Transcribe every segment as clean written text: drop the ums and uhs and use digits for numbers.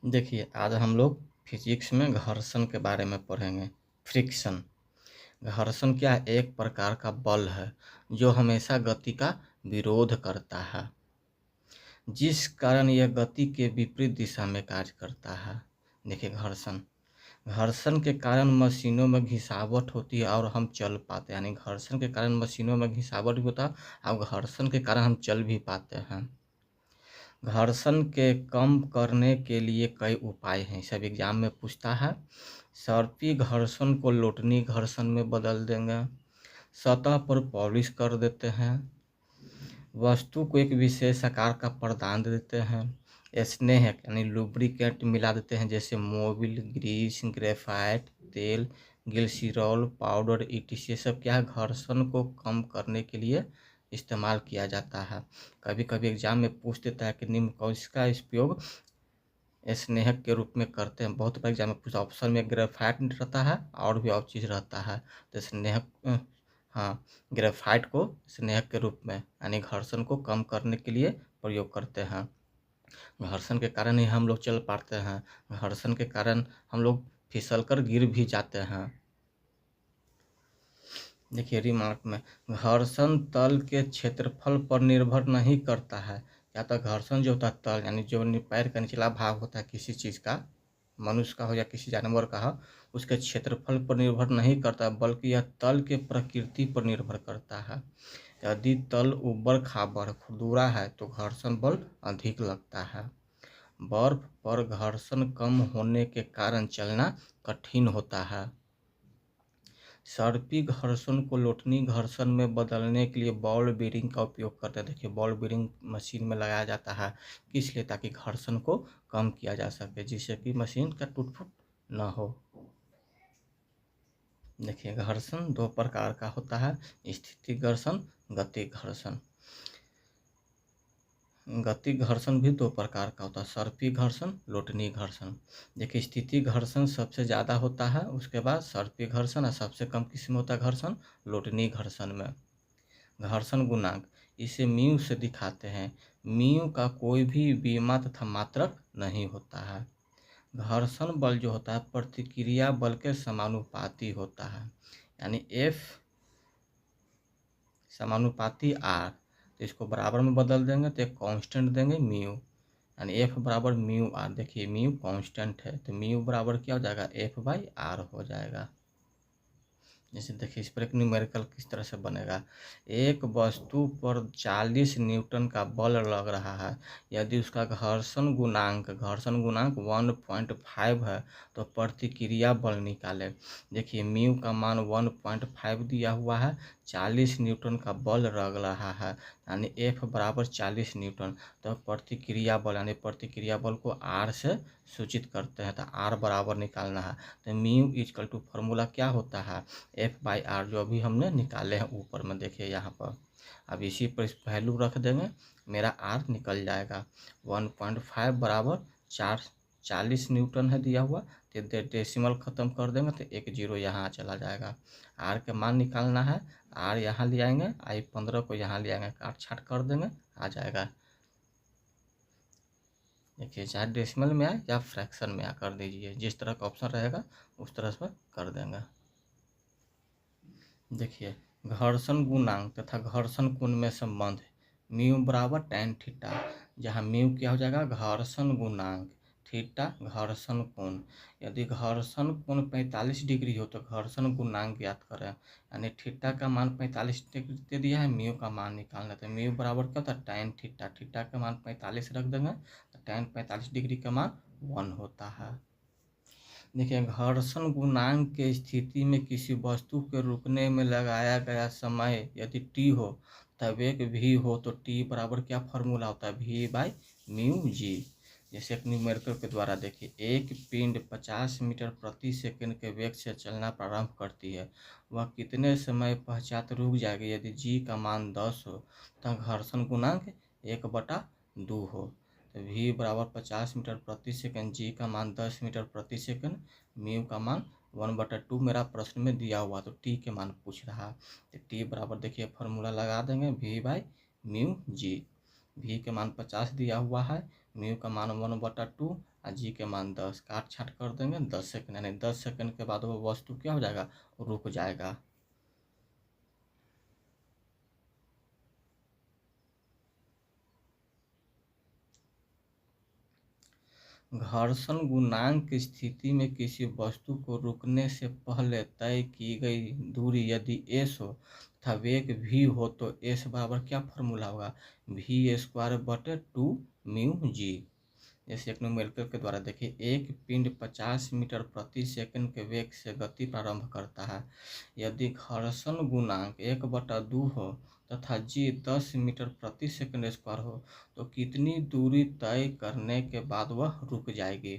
देखिए, आज हम लोग फिजिक्स में घर्षण के बारे में पढ़ेंगे। फ्रिक्शन। घर्षण क्या है? एक प्रकार का बल है जो हमेशा गति का विरोध करता है, जिस कारण यह गति के विपरीत दिशा में कार्य करता है। देखिए, घर्षण घर्षण के कारण मशीनों में घिसावट होती है और हम चल पाते हैं। यानी घर्षण के कारण मशीनों में घिसावट भी होता है और घर्षण के कारण हम चल भी पाते हैं। घर्षण के कम करने के लिए कई उपाय हैं, सब एग्जाम में पूछता है। सर्पी घर्षण को लोटनी घर्षण में बदल देंगे, सतह पर पॉलिश कर देते हैं, वस्तु को एक विशेष आकार का प्रदान दे देते हैं, स्नेहक यानी लुब्रिकेंट मिला देते हैं, जैसे मोबिल, ग्रीस, ग्रेफाइट, तेल, ग्लिसरॉल पाउडर ईटीसी। सब क्या है? घर्षण को कम करने के लिए इस्तेमाल किया जाता है। कभी कभी एग्जाम में पूछ देता है कि निम्न कौन इसका उपयोग स्नेहक के रूप में करते हैं। बहुत बार एग्जाम में पूछा, ऑप्शन में ग्रेफाइट रहता है और भी और चीज़ रहता है। तो स्नेहक हाँ, ग्रेफाइट को स्नेहक के रूप में यानी घर्षण को कम करने के लिए प्रयोग करते हैं। घर्षण के कारण ही हम लोग चल पाते हैं, घर्षण के कारण हम लोग फिसल कर गिर भी जाते हैं। देखिए, रिमार्क में घर्षण तल के क्षेत्रफल पर निर्भर नहीं करता है। या तो घर्षण जो होता है तल यानी जो पैर का निचला भाग होता है किसी चीज़ का, मनुष्य का हो या किसी जानवर का हो, उसके क्षेत्रफल पर निर्भर नहीं करता, बल्कि यह तल के प्रकृति पर निर्भर करता है। यदि तल ऊबड़ खाबड़ खुरदुरा है तो घर्षण बल अधिक लगता है। बर्फ पर घर्षण कम होने के कारण चलना कठिन होता है। सर्पी घर्षण को लोटनी घर्षण में बदलने के लिए बॉल बीयरिंग का उपयोग करते हैं। देखिए, बॉल बीयरिंग मशीन में लगाया जाता है, किस लिए? ताकि घर्षण को कम किया जा सके, जिससे कि मशीन का टूट फूट न हो। देखिए, घर्षण दो प्रकार का होता है, स्थिति घर्षण, गति घर्षण। गति घर्षण भी दो प्रकार का होता है, सर्पी घर्षण, लोटनी घर्षण। देखिए, स्थिति घर्षण सबसे ज़्यादा होता है, उसके बाद सर्पी घर्षण और सबसे कम किस्म होता है घर्षण लोटनी घर्षण में। घर्षण गुणांक इसे म्यू से दिखाते हैं। म्यू का कोई भी बीमा तथा मात्रक नहीं होता है। घर्षण बल जो होता है प्रतिक्रिया बल के समानुपाती होता है, यानी F समानुपाती R। तो इसको बराबर में बदल देंगे तो एक कांस्टेंट देंगे म्यू, यानी F बराबर म्यू R। देखिए, म्यू कांस्टेंट है तो म्यू बराबर क्या हो जाएगा? F/R हो जाएगा। जैसे देखिए, इस पर एक न्यूमेरिकल किस तरह से बनेगा। एक वस्तु पर 40 न्यूटन का बल लग रहा है, यदि उसका घर्षण गुणांक 1.5 है तो प्रतिक्रिया बल निकाले। देखिए, म्यू का मान 1.5 दिया हुआ है, 40 न्यूटन का बल लग रहा है, यानी F बराबर 40 न्यूटन। तो प्रतिक्रिया बल यानी प्रतिक्रिया बल को R से सूचित करते हैं, तो R बराबर निकालना है। तो म्यू इक्वल टू फॉर्मूला क्या होता है? F/R, जो अभी हमने निकाले हैं ऊपर में। देखिए यहाँ पर अब इसी पर इस वैल्यू रख देंगे, मेरा R निकल जाएगा। 1.5 बराबर 40 न्यूटन है दिया हुआ, तो डेसिमल ख़त्म कर देंगे तो एक जीरो यहाँ चला जाएगा। R के मान निकालना है, R यहाँ ले आएंगे, I15 को यहाँ ले आएंगे, काट छाट कर देंगे, आ जाएगा। देखिए, चाहे डेसिमल में आए या फ्रैक्शन में आ कर दीजिए, जिस तरह का ऑप्शन रहेगा उस तरह से कर देंगे। देखिए, घर्षण गुणांक तथा घर्षण कोण में संबंध म्यू बराबर tan थीटा, जहाँ म्यू क्या हो जाएगा? घर्षण गुणांक, थीटा घर्षण कोण। यदि घर्षण कोण 45 डिग्री हो तो घर्षण गुणांक ज्ञात करें, यानी थीटा का मान 45 डिग्री दे दिया है, म्यू का मान निकालना। तो म्यू बराबर क्या होता है? tan थीटा, थीटा का मान 45 रख देंगे तो tan 45 डिग्री का मान 1 होता है। देखिए, घर्षण गुणांक के स्थिति में किसी वस्तु के रुकने में लगाया गया समय यदि t हो तब एक v हो तो t बराबर क्या फॉर्मूला होता है? V/μg। जैसे एक न्यूमेरिकल के द्वारा देखिए, एक पिंड 50 मीटर प्रति सेकंड के वेग से चलना प्रारंभ करती है, वह कितने समय पश्चात रुक जाएगी? यदि g का मान 10 हो तब घर्षण गुणांक 1/2 हो। तो v बराबर 50 मीटर प्रति सेकंड, g का मान 10 मीटर प्रति सेकंड, म्यू का मान 1/2 मेरा प्रश्न में दिया हुआ, तो t के मान पूछ रहा। तो t बराबर देखिए फॉर्मूला लगा देंगे, V/μg। v के मान 50 दिया हुआ है, म्यू का मान 1/2 और जी के मान 10, काट छाट कर देंगे 10 सेकंड, यानी 10 सेकंड के बाद वो वस्तु क्या हो जाएगा, रुक जाएगा। घर्षण गुणांक की स्थिति में किसी वस्तु को रुकने से पहले तय की गई दूरी यदि s हो तथा वेग v हो तो s बराबर क्या फॉर्मूला होगा, v²/2 म्यू जी। जैसे एक न्यूमेरिकल के द्वारा देखिए, एक पिंड 50 मीटर प्रति सेकंड के वेग से गति प्रारंभ करता है। यदि घर्षण गुणांक 1/2 हो तथा जी 10 मीटर प्रति सेकंड स्क्वायर हो तो कितनी दूरी तय करने के बाद वह रुक जाएगी।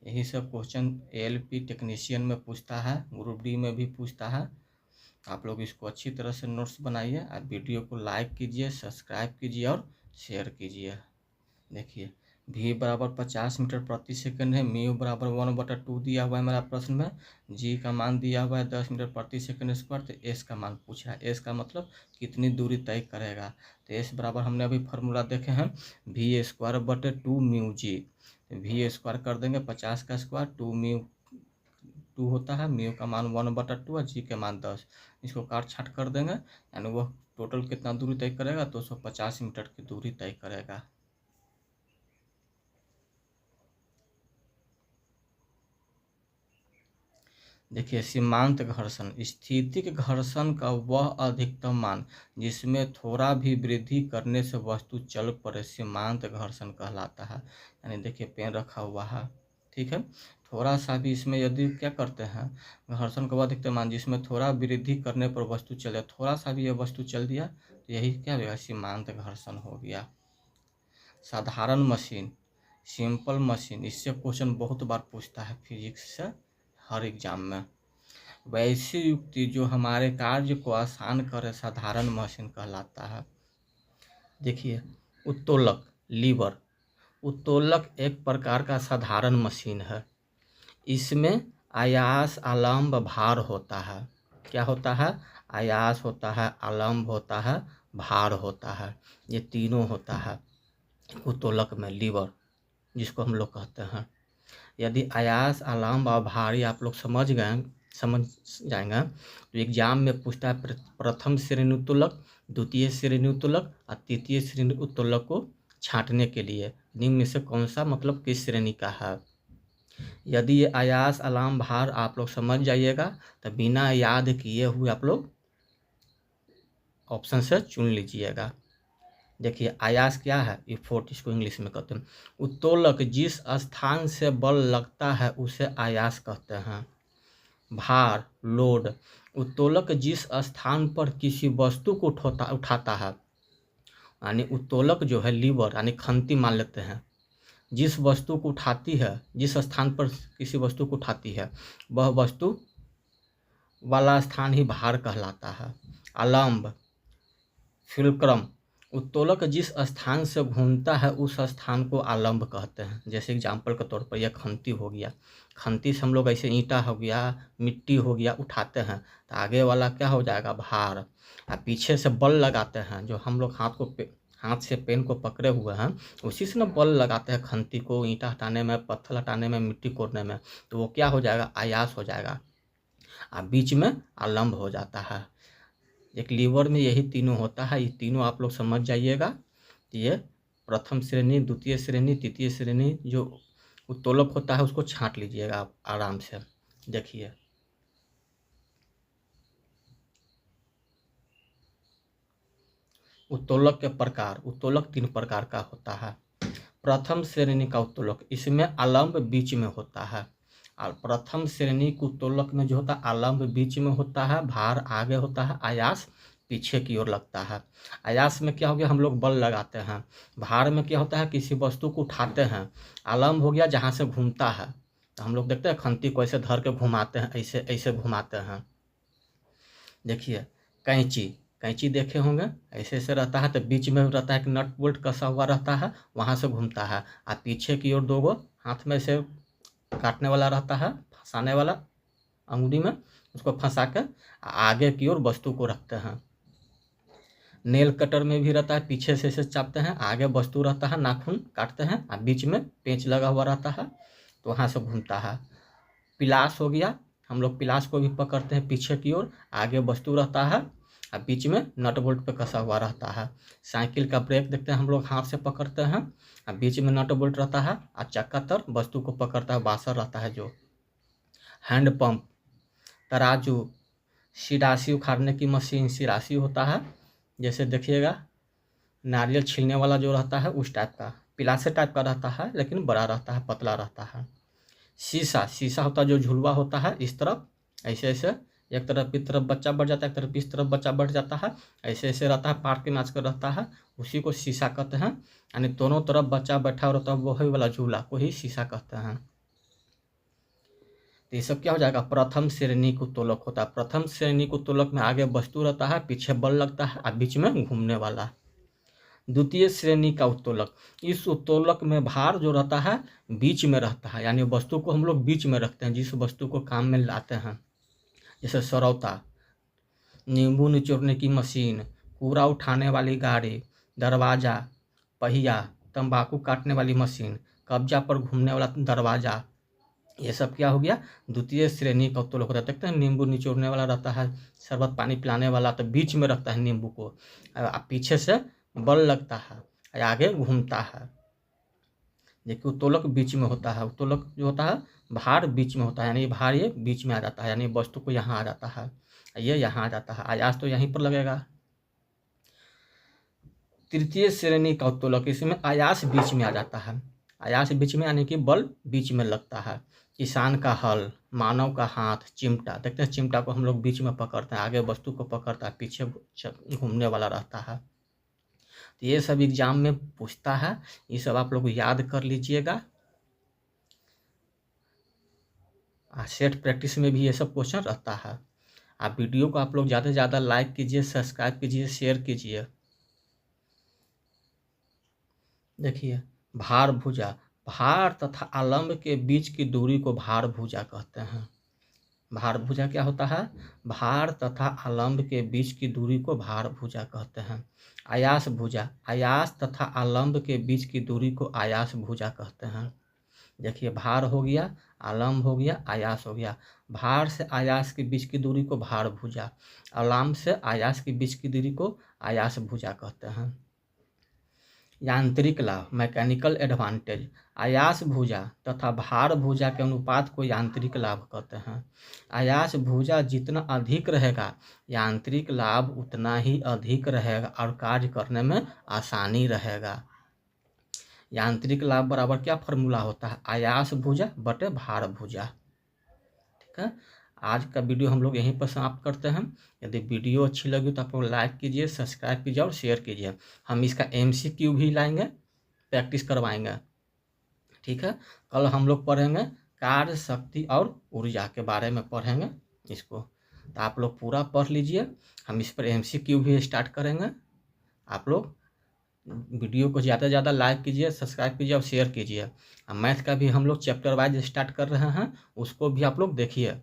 यही सब क्वेश्चन एएलपी टेक्नीशियन में पूछता है, ग्रुप डी में भी पूछता है। आप लोग इसको अच्छी तरह से नोट्स बनाइए। आप वीडियो को लाइक कीजिए, सब्सक्राइब कीजिए और शेयर कीजिए। देखिए, v बराबर 50 मीटर प्रति सेकंड है, म्यू बराबर 1/2 दिया हुआ है मेरा प्रश्न में, g का मान दिया हुआ है 10 मीटर प्रति सेकंड स्क्वायर, तो s का मान पूछा है। s का मतलब कितनी दूरी तय करेगा, तो s बराबर हमने अभी फार्मूला देखे हैं v²/2 म्यू जी। v² कर देंगे 50 का स्क्वायर, 2 म्यू 2 होता है, म्यू का मान 1/2 और जी के मान 10, इसको काट छाट कर देंगे, यानी वह टोटल कितना दूरी तय करेगा, 250 मीटर की दूरी तय करेगा। देखिए, सीमांत घर्षण स्थितिक घर्षण का वह अधिकतम मान जिसमें थोड़ा भी वृद्धि करने से वस्तु चल पड़े सीमांत घर्षण कहलाता है। यानी देखिए, पेन रखा हुआ है, ठीक है, थोड़ा सा भी इसमें यदि क्या करते हैं, घर्षण का वह अधिकतम मान जिसमें थोड़ा वृद्धि करने पर वस्तु चले, थोड़ा सा भी यह वस्तु चल दिया तो यही क्या होगा, सीमांत घर्षण हो गया। साधारण मशीन, सिंपल मशीन, इससे क्वेश्चन बहुत बार पूछता है फिजिक्स से हर एग्जाम में। वैसी युक्ति जो हमारे कार्य को आसान करे साधारण मशीन कहलाता है। देखिए, उत्तोलक लीवर, उत्तोलक एक प्रकार का साधारण मशीन है। इसमें आयास आलम्ब भार होता है। क्या होता है, आयास होता है, आलम्ब होता है, भार होता है, ये तीनों होता है उत्तोलक में, लीवर जिसको हम लोग कहते हैं। यदि आयास आलम्ब और भारी आप लोग समझ जाएंगे तो एग्जाम में पूछता है प्रथम श्रेणी उत्तोलक, द्वितीय श्रेणी उत्तोलक और तृतीय श्रेणी उत्तोलक को छांटने के लिए निम्न में से कौन सा मतलब किस श्रेणी का है। यदि ये आयास आलम्ब भार आप लोग समझ जाइएगा तो बिना याद किए हुए आप लोग ऑप्शन से चुन लीजिएगा। देखिए, आयास क्या है, इफोर्ट इसको इंग्लिश में कहते हैं। उत्तोलक जिस स्थान से बल लगता है उसे आयास कहते हैं। भार लोड, उत्तोलक जिस स्थान पर किसी वस्तु को उठाता है, यानी उत्तोलक जो है लीवर यानी खंती मान लेते हैं, जिस वस्तु को उठाती है, जिस स्थान पर किसी वस्तु को उठाती है वह वस्तु वाला स्थान ही भार कहलाता है। आलम्ब फुलक्रम, उत्तोलक जिस स्थान से घूमता है उस स्थान को आलम्ब कहते हैं। जैसे एग्जाम्पल के तौर पर यह खंती हो गया, खंती से हम लोग ऐसे ईंटा हो गया, मिट्टी हो गया उठाते हैं तो आगे वाला क्या हो जाएगा, भार। और पीछे से बल लगाते हैं, जो हम लोग हाथ से पेन को पकड़े हुए हैं उसी से ना बल लगाते हैं खंती को ईंटा हटाने में, पत्थर हटाने में, मिट्टी कोड़ने में, तो वो क्या हो जाएगा, आयास हो जाएगा और बीच में आलम्ब हो जाता है। एक लीवर में यही तीनों होता है, ये तीनों आप लोग समझ जाइएगा। ये प्रथम श्रेणी, द्वितीय श्रेणी, तृतीय श्रेणी जो उत्तोलक होता है उसको छांट लीजिएगा आप आराम से। देखिए, उत्तोलक के प्रकार, उत्तोलक 3 प्रकार का होता है। प्रथम श्रेणी का उत्तोलक, इसमें आलम्ब बीच में होता है। और प्रथम श्रेणी के उत्तोलक में जो होता है आलम्ब बीच में होता है, भार आगे होता है, आयास पीछे की ओर लगता है। आयास में क्या हो गया, हम लोग बल लगाते हैं। भार में क्या होता है, किसी वस्तु को उठाते हैं। आलम्ब हो गया जहाँ से घूमता है, तो हम लोग देखते हैं खंती को ऐसे धर के घुमाते हैं, ऐसे ऐसे घुमाते हैं। देखिए, कैंची, कैंची देखे होंगे, ऐसे ऐसे रहता है तो बीच में रहता है कि नट बोल्ट कसा हुआ रहता है, वहाँ से घूमता है। और पीछे की ओर 2 हाथ में से काटने वाला रहता है, फंसाने वाला अंगुली में, उसको फंसा कर आगे की ओर वस्तु को रखते हैं। नेल कटर में भी रहता है, पीछे से इसे चापते हैं, आगे वस्तु रहता है, नाखून काटते हैं और बीच में पेंच लगा हुआ रहता है, तो वहाँ से घूमता है। पिलास हो गया, हम लोग पिलास को भी पकड़ते हैं पीछे की ओर, आगे वस्तु रहता है और बीच में नट बोल्ट पे कसा हुआ रहता है। साइकिल का ब्रेक देखते हैं हम लोग हाथ से पकड़ते हैं और बीच में नट बोल्ट रहता है और चक्का तर वस्तु को पकड़ता है, बासर रहता है जो। हैंड पंप, तराजू, सिरासी उखाड़ने की मशीन, सिरासी होता है, जैसे देखिएगा नारियल छीलने वाला जो रहता है उस टाइप का, पिलासे टाइप का रहता है लेकिन बड़ा रहता है, पतला रहता है। शीशा, शीशा होता है जो झुलवा होता है, इस तरफ ऐसे ऐसे एक तरफ इस तरफ बच्चा बढ़ जाता है, एक तरफ इस तरफ बच्चा बढ़ जाता है, ऐसे ऐसे रहता है, पार्क के नाच कर रहता है, उसी को शीशा कहते हैं। यानी दोनों तरफ बच्चा बैठा रहता है, वही वाला झूला को ही शीशा कहते हैं। तो ये सब क्या हो जाएगा, प्रथम श्रेणी उत्तोलक होता है। प्रथम श्रेणी उत्तोलक में आगे वस्तु रहता है, पीछे बल लगता है और बीच में घूमने वाला। द्वितीय श्रेणी का उत्तोलक, इस उत्तोलक में भार जो रहता है बीच में रहता है, यानी वस्तु को हम लोग बीच में रखते हैं जिस वस्तु को काम में लाते हैं, जैसे सरौता, नींबू निचोड़ने की मशीन, कूड़ा उठाने वाली गाड़ी, दरवाज़ा, पहिया, तंबाकू काटने वाली मशीन, कब्जा पर घूमने वाला दरवाज़ा, ये सब क्या हो गया, द्वितीय श्रेणी का उत्तोलक होता है। देखते हैं नींबू निचोड़ने वाला रहता है, शरबत पानी पिलाने वाला तो बीच में रखता है नींबू को, पीछे से बल लगता है, आगे घूमता है। देखिए उत्तोलक बीच में होता है, उत्तोलक जो होता है भार बीच में होता है, यानी भार ये बीच में आ जाता है, यानी वस्तु को यहाँ आ जाता है, ये यहाँ आ जाता है, आयास तो यहीं पर लगेगा। तृतीय श्रेणी का उत्तोलक, इसमें आयास बीच में आ जाता है, आयास बीच में यानी कि बल बीच में लगता है। किसान का हल, मानव का हाथ, चिमटा, देखते हैं चिमटा को हम लोग बीच में पकड़ते हैं, आगे वस्तु को पकड़ता है, पीछे घूमने वाला रहता है। तो ये सब एग्जाम में पूछता है, ये सब आप लोग याद कर लीजिएगा। सेट प्रैक्टिस में भी ये सब क्वेश्चन रहता है। आप वीडियो को आप लोग ज़्यादा से ज़्यादा लाइक कीजिए, सब्सक्राइब कीजिए, शेयर कीजिए। देखिए भार भुजा, भार तथा आलम्ब के बीच की दूरी को भार भुजा कहते हैं। भार भुजा क्या होता है, भार तथा आलम्ब के बीच की दूरी को भार भुजा कहते हैं। आयास भुजा, आयास तथा आलम्ब के बीच की दूरी को आयास भुजा कहते हैं। देखिए भार हो गया, आलम्ब हो गया, आयास हो गया। भार से आयास के बीच की दूरी को भार भुजा, आलम्ब से आयास के बीच की दूरी को आयास भुजा कहते हैं। यांत्रिक लाभ, मैकेनिकल एडवांटेज, आयास भुजा तथा भार भुजा के अनुपात को यांत्रिक लाभ कहते हैं। आयास भुजा जितना अधिक रहेगा, यांत्रिक लाभ उतना ही अधिक रहेगा और कार्य करने में आसानी रहेगा। यांत्रिक लाभ बराबर क्या फॉर्मूला होता है, आयास भुजा बटे भार भुजा। ठीक है, आज का वीडियो हम लोग यहीं पर समाप्त करते हैं। यदि वीडियो अच्छी लगी तो आप लोग लाइक कीजिए, सब्सक्राइब कीजिए और शेयर कीजिए। हम इसका MCQ भी लाएंगे, प्रैक्टिस करवाएंगे। ठीक है, कल हम लोग पढ़ेंगे कार्य, शक्ति और ऊर्जा के बारे में पढ़ेंगे इसको, तो आप लोग पूरा पढ़ लीजिए। हम इस पर MCQ भी स्टार्ट करेंगे। आप लोग वीडियो को ज़्यादा से ज़्यादा लाइक कीजिए, सब्सक्राइब कीजिए और शेयर कीजिए। मैथ का भी हम लोग चैप्टर वाइज स्टार्ट कर रहे हैं, उसको भी आप लोग देखिए।